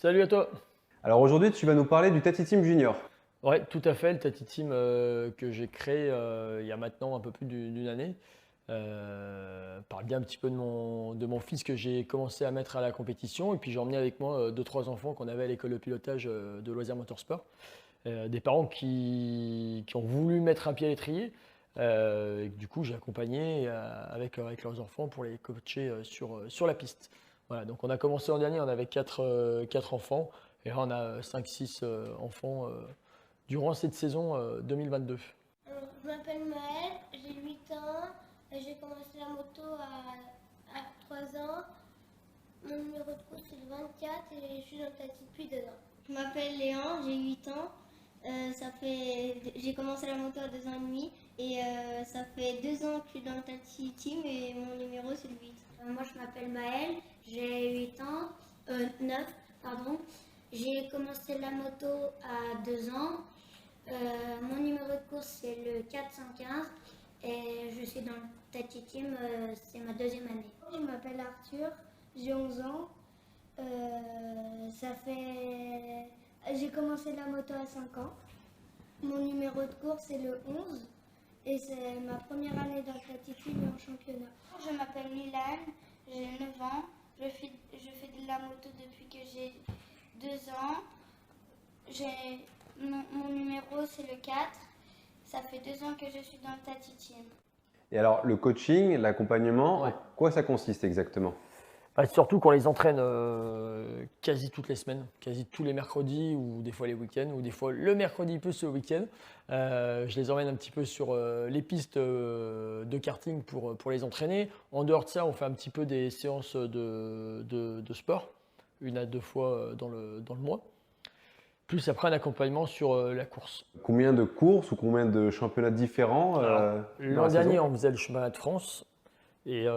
Salut à toi. Alors aujourd'hui, tu vas nous parler du Tati Team Junior. Ouais, tout à fait, le Tati Team que j'ai créé il y a maintenant un peu plus d'une année. Parle bien un petit peu de mon fils que j'ai commencé à mettre à la compétition. Et puis j'ai emmené avec moi deux, trois enfants qu'on avait à l'école de pilotage de loisirs motorsport. Des parents qui ont voulu mettre un pied à l'étrier. Et du coup, j'ai accompagné avec leurs enfants pour les coacher sur la piste. Voilà, donc on a commencé l'an dernier, on avait quatre enfants. Et là, on a cinq six enfants durant cette saison 2022. Alors, je m'appelle Maëlle, j'ai 8 ans, j'ai commencé la moto à 3 ans. Mon numéro de course c'est le 24 et je suis dans le taxi depuis 2 ans. Je m'appelle Léon, j'ai 8 ans. J'ai commencé la moto à 2 ans et demi et ça fait 2 ans que je suis dans le taxi team et mon numéro c'est le 8. Moi je m'appelle Maëlle, j'ai 8 ans, 9 pardon. J'ai commencé la moto à 2 ans. Mon numéro de course c'est le 415 et je suis dans le Tati Team, c'est ma deuxième année. Je m'appelle Arthur, j'ai 11 ans. J'ai commencé la moto à 5 ans. Mon numéro de course c'est le 11 et c'est ma première année dans le Tati Team et en championnat. Je m'appelle Milan, j'ai 9 ans. Je fais de la moto depuis que j'ai 2 ans. Mon numéro c'est le 4. Ça fait 2 ans que je suis dans le Tati Team. Et alors, le coaching, l'accompagnement, Ouais. en quoi ça consiste exactement? Bah, surtout qu'on les entraîne quasi toutes les semaines, quasi tous les mercredis ou des fois les week-ends ou des fois le mercredi plus le week-end. Je les emmène un petit peu sur les pistes de karting pour les entraîner. En dehors de ça, on fait un petit peu des séances de sport, une à deux fois dans le mois. Plus après un accompagnement sur la course. Combien de courses ou combien de championnats différents Alors, dans l'an la dernier, saison? on faisait le championnat de France. Et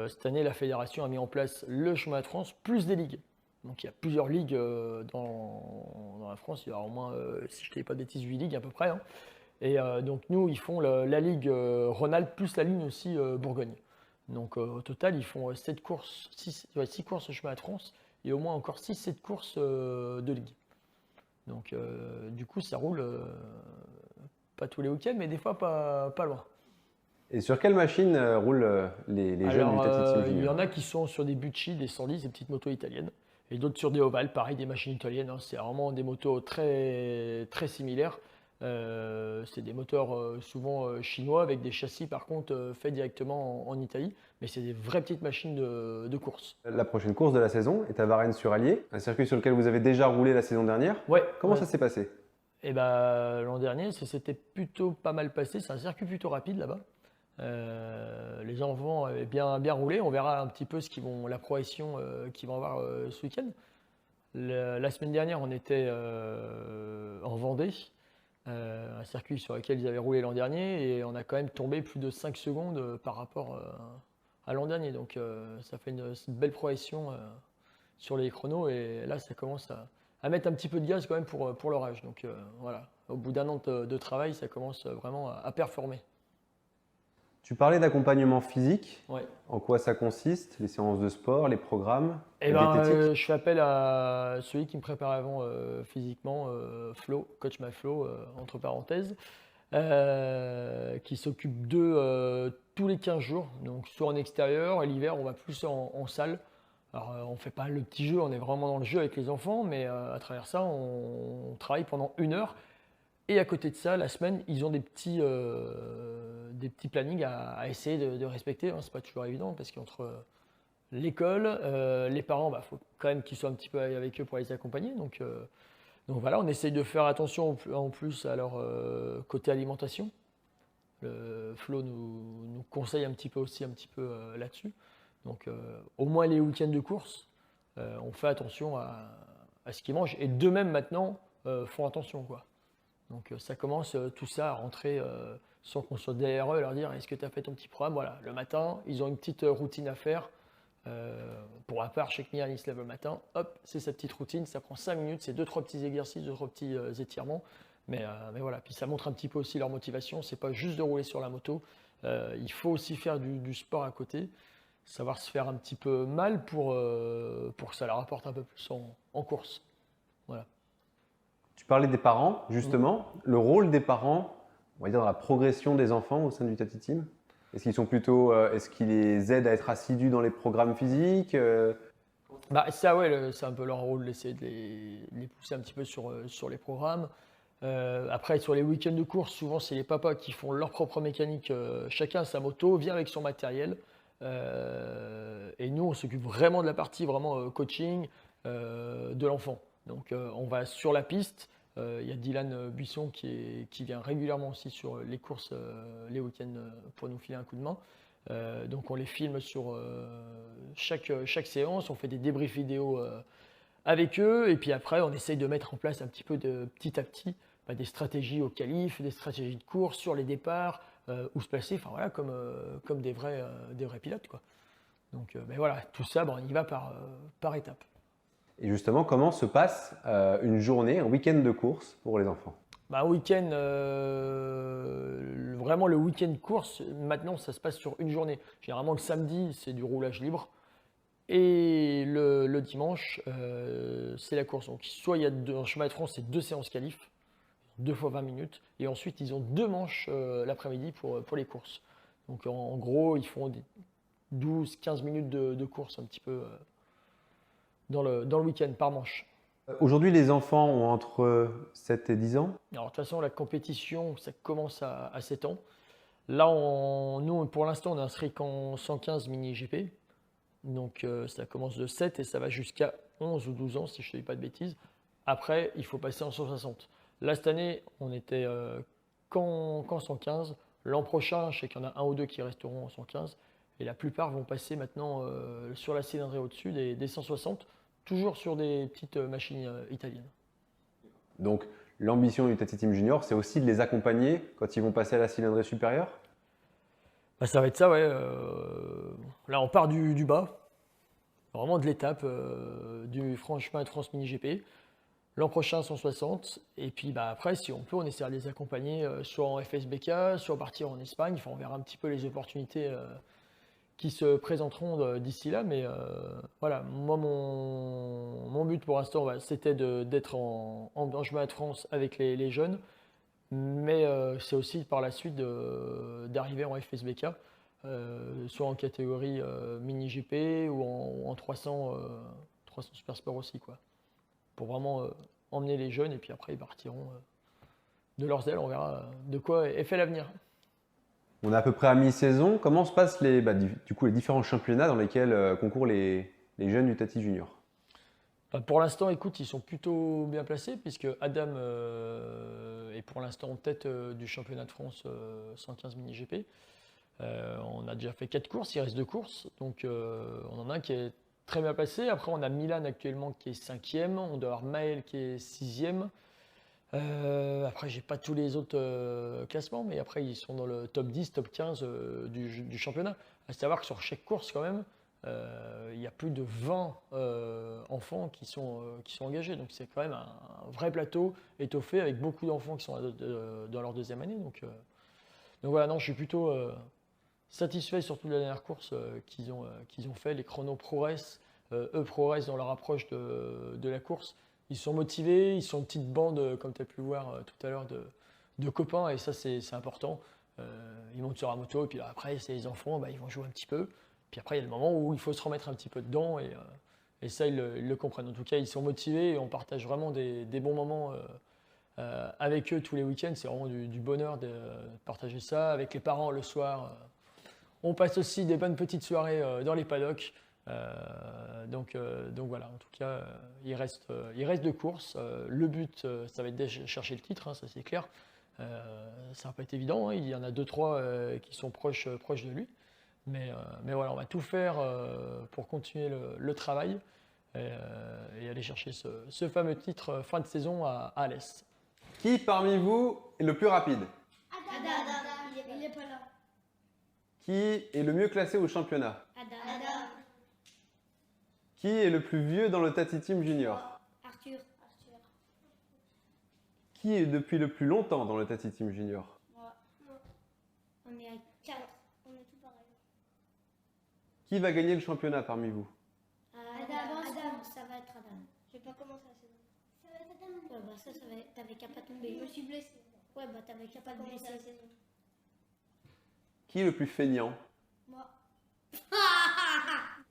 cette année, la fédération a mis en place le championnat de France plus des ligues. Donc il y a plusieurs ligues dans la France. Il y a au moins, si je ne dis pas de bêtises, 8 ligues à peu près, hein. Et donc nous, ils font la ligue Rhône-Alpes plus la ligne aussi Bourgogne. Donc au total, ils font 7 courses, 6 courses au championnat de France et au moins encore 6-7 courses de ligue. Donc du coup, ça roule pas tous les week-ends, mais des fois pas loin. Et sur quelle machine roulent les jeunes du Alors, Tati Team il y Junior? en a qui sont sur des Bucci, des 110, des petites motos italiennes, et d'autres sur des ovales, pareil, des machines italiennes, hein. C'est vraiment des motos très, très similaires. C'est des moteurs souvent chinois avec des châssis par contre faits directement en Italie, mais c'est des vraies petites machines de course. La prochaine course de la saison est à Varennes-sur-Allier, un circuit sur lequel vous avez déjà roulé la saison dernière. Ouais, Comment ça s'est passé? Et ben, l'an dernier, ça s'était plutôt pas mal passé. C'est un circuit plutôt rapide là-bas. Les enfants avaient bien roulé. On verra un petit peu la progression qu'ils vont avoir ce week-end. La semaine dernière, on était en Vendée, un circuit sur lequel ils avaient roulé l'an dernier, et on a quand même tombé plus de 5 secondes par rapport à l'an dernier. Donc ça fait une belle progression sur les chronos, et là, ça commence à mettre un petit peu de gaz quand même pour leur âge. Donc voilà, au bout d'un an de travail, ça commence vraiment à performer. Tu parlais d'accompagnement physique. Ouais. En quoi ça consiste? Les séances de sport, les programmes, Et la diététique? je fais appel à celui qui me prépare avant physiquement, Flo, coach my Flo, entre parenthèses, qui s'occupe d'eux tous les 15 jours, donc soit en extérieur, et l'hiver on va plus en salle. Alors on ne fait pas le petit jeu, on est vraiment dans le jeu avec les enfants, mais à travers ça on travaille pendant 1 heure. Et à côté de ça, la semaine, ils ont des petits plannings à essayer de respecter, hein. C'est pas toujours évident parce qu'entre l'école, les parents, bah, faut quand même qu'ils soient un petit peu avec eux pour les accompagner. Donc voilà, on essaye de faire attention en plus à leur côté alimentation. Flo nous conseille un petit peu aussi là-dessus. Donc au moins les week-ends de course, on fait attention à ce qu'ils mangent. Et d'eux-mêmes maintenant font attention, quoi. Donc ça commence tout ça à rentrer sans qu'on soit derrière eux, leur dire est-ce que tu as fait ton petit programme. Voilà, le matin, ils ont une petite routine à faire. Pour ma part, chez Knian, il se lève le matin, hop, c'est sa petite routine, ça prend 5 minutes, c'est 2-3 petits exercices, 2-3 petits étirements. Mais voilà, puis ça montre un petit peu aussi leur motivation, c'est pas juste de rouler sur la moto, il faut aussi faire du sport à côté. savoir se faire un petit peu mal pour que ça leur apporte un peu plus en course. Voilà. Tu parlais des parents, justement. Le rôle des parents, on va dire, dans la progression des enfants au sein du Tati Team. Est-ce qu'ils les aident à être assidus dans les programmes physiques? Bah, ça, ouais, c'est un peu leur rôle d'essayer de les pousser un petit peu sur les programmes. Après, sur les week-ends de course, souvent, c'est les papas qui font leur propre mécanique. Chacun a sa moto, vient avec son matériel. Et nous, on s'occupe vraiment de la partie vraiment coaching de l'enfant. Donc, on va sur la piste. Il y a Dylan Buisson qui vient régulièrement aussi sur les courses les week-ends pour nous filer un coup de main. Donc on les filme sur chaque séance, on fait des débriefs vidéo avec eux, et puis après on essaye de mettre en place un petit peu petit à petit des stratégies au qualif, des stratégies de course sur les départs, où se placer, enfin voilà, comme des vrais pilotes, quoi. Donc ben voilà, tout ça, on y va par étapes. Et justement, comment se passe une journée, un week-end de course pour les enfants? Bah, un week-end, vraiment le week-end course, maintenant ça se passe sur une journée. Généralement le samedi c'est du roulage libre et le dimanche c'est la course. Donc soit il y a un chemin de France, c'est 2 séances qualif, 2 fois 20 minutes, et ensuite ils ont 2 manches l'après-midi pour les courses. Donc en gros ils font des 12-15 minutes de course un petit peu dans le week-end par manche. Aujourd'hui, les enfants ont entre 7 et 10 ans. Alors de toute façon la compétition ça commence à 7 ans. Là, nous, pour l'instant, on est inscrit qu'en 115 mini-GP. Donc, ça commence de 7 et ça va jusqu'à 11 ou 12 ans, si je ne te dis pas de bêtises. Après, il faut passer en 160. Là, cette année, on était qu'en 115. L'an prochain, je sais qu'il y en a un ou deux qui resteront en 115. Et la plupart vont passer maintenant sur la cylindrée au-dessus des 160, toujours sur des petites machines italiennes. Donc, l'ambition du Tati Team Junior, c'est aussi de les accompagner quand ils vont passer à la cylindrée supérieure? Bah, ça va être ça, ouais. Là, on part du bas, vraiment de l'étape du chemin de France Mini GP. L'an prochain, 160. Et puis bah, après, si on peut, on essaiera de les accompagner soit en FSBK, soit partir en Espagne. Enfin, on verra un petit peu les opportunités qui se présenteront d'ici là. Mais voilà, moi, mon but pour l'instant, c'était d'être en chemin de France avec les jeunes. Mais c'est aussi par la suite d'arriver en FSBK, soit en catégorie mini GP ou en 300 Super Sport aussi, quoi. Pour vraiment emmener les jeunes et puis après ils partiront de leurs ailes, on verra de quoi est fait l'avenir. On est à peu près à mi-saison. Comment se passent les différents championnats dans lesquels concourent les jeunes du Tati Junior? Pour l'instant, écoute, ils sont plutôt bien placés puisque Adam est pour l'instant en tête du championnat de France 115 mini GP. On a déjà fait 4 courses, il reste 2 courses, donc on en a un qui est très bien placé. Après, on a Milan actuellement qui est 5e, on doit avoir Maël qui est 6e. Après, j'ai pas tous les autres classements, mais après, ils sont dans le top 10, top 15 du championnat. À savoir que sur chaque course, quand même, il y a plus de 20 enfants qui sont engagés. Donc, c'est quand même un vrai plateau étoffé avec beaucoup d'enfants qui sont dans leur deuxième année. Donc voilà, non, je suis plutôt satisfait surtout de la dernière course qu'ils ont fait. Les chronos progressent, eux progressent dans leur approche de la course. Ils sont motivés, ils sont une petite bande, comme tu as pu le voir tout à l'heure, de copains, et ça c'est important. Ils montent sur la moto, et puis après, c'est les enfants, ils vont jouer un petit peu. Puis après, il y a le moment où il faut se remettre un petit peu dedans, et ça, ils le comprennent. En tout cas, ils sont motivés, et on partage vraiment des bons moments avec eux tous les week-ends. C'est vraiment du bonheur de partager ça. Avec les parents le soir, on passe aussi des bonnes petites soirées dans les paddocks. Donc voilà, en tout cas, il reste 2 courses. Le but, ça va être de chercher le titre, hein, ça c'est clair. Ça va pas être évident, hein, il y en a 2-3 qui sont proches de lui. Mais voilà, on va tout faire pour continuer le travail et aller chercher ce fameux titre fin de saison à Alès. Qui parmi vous est le plus rapide? Adam, il est pas là. Qui est le mieux classé au championnat? Adam. Qui est le plus vieux dans le Tati Team Junior? Arthur. Qui est depuis le plus longtemps dans le Tati Team Junior? Moi. On est à 4. On est tout pareil. Qui va gagner le championnat parmi vous? Adam, ça va être Adam. Je vais pas commencer la saison. Ça va être Adam. Ouais, bah ça va être. T'avais qu'à pas tomber. Je me suis blessé. Ouais, bah t'avais qu'à pas commencer la saison. Qui est le plus feignant? Moi.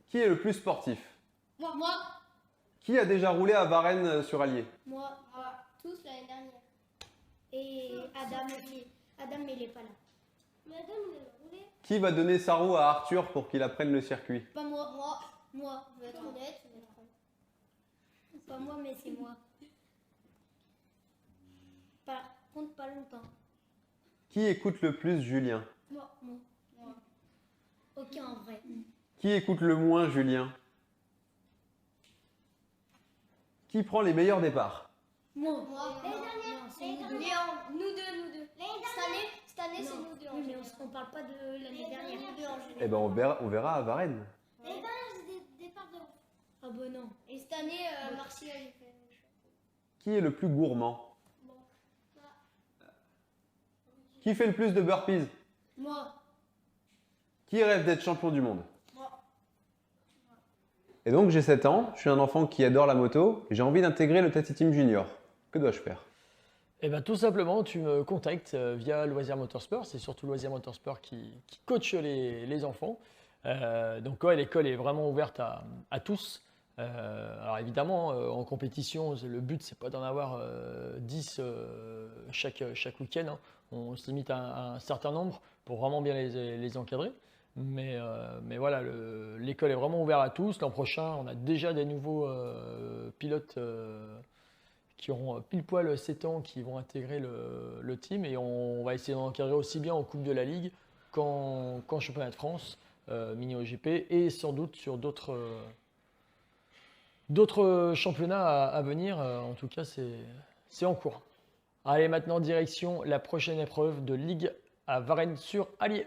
Qui est le plus sportif? Moi. Qui a déjà roulé à Varennes sur Allier? Moi. Tous l'année dernière. Et Adam aussi. Adam, mais il est pas là. Mais Adam, il a roulé. Qui va donner sa roue à Arthur pour qu'il apprenne le circuit? Pas moi. Moi. Je vais être honnête. Pas moi, mais c'est moi. Par contre, pas longtemps. Qui écoute le plus Julien? Moi. Ok, en vrai. Qui écoute le moins Julien? Qui prend les meilleurs départs? Moi. L'année dernière, c'est nous deux. Nous deux. Cette année, c'est nous deux. Oui, mais on parle pas de l'année dernière. Nous deux en général. Eh ben on verra à Varennes. L'année dernière, j'ai des départs de ouf. Ah bah non. Et cette année, Marseille a fait. Qui est le plus gourmand? Bon. Qui fait le plus de burpees? Moi. Qui rêve d'être champion du monde? Moi. Et donc j'ai 7 ans, je suis un enfant qui adore la moto et j'ai envie d'intégrer le Tati Team Junior. Que dois-je faire? Eh ben, tout simplement, tu me contactes via Loisirs Motorsport. C'est surtout Loisirs Motorsport qui coach les enfants. Donc ouais, l'école est vraiment ouverte à tous. Alors évidemment, en compétition, le but, c'est pas d'en avoir 10 chaque week-end, hein. On se limite à un certain nombre pour vraiment bien les encadrer. Mais voilà, l'école est vraiment ouverte à tous. L'an prochain, on a déjà des nouveaux pilotes qui auront pile poil 7 ans qui vont intégrer le team. Et on va essayer d'encadrer aussi bien en Coupe de la Ligue qu'en Championnat de France, Mini OGP, et sans doute sur d'autres championnats à venir. En tout cas, c'est en cours. Allez, maintenant direction la prochaine épreuve de Ligue à Varennes sur Allier.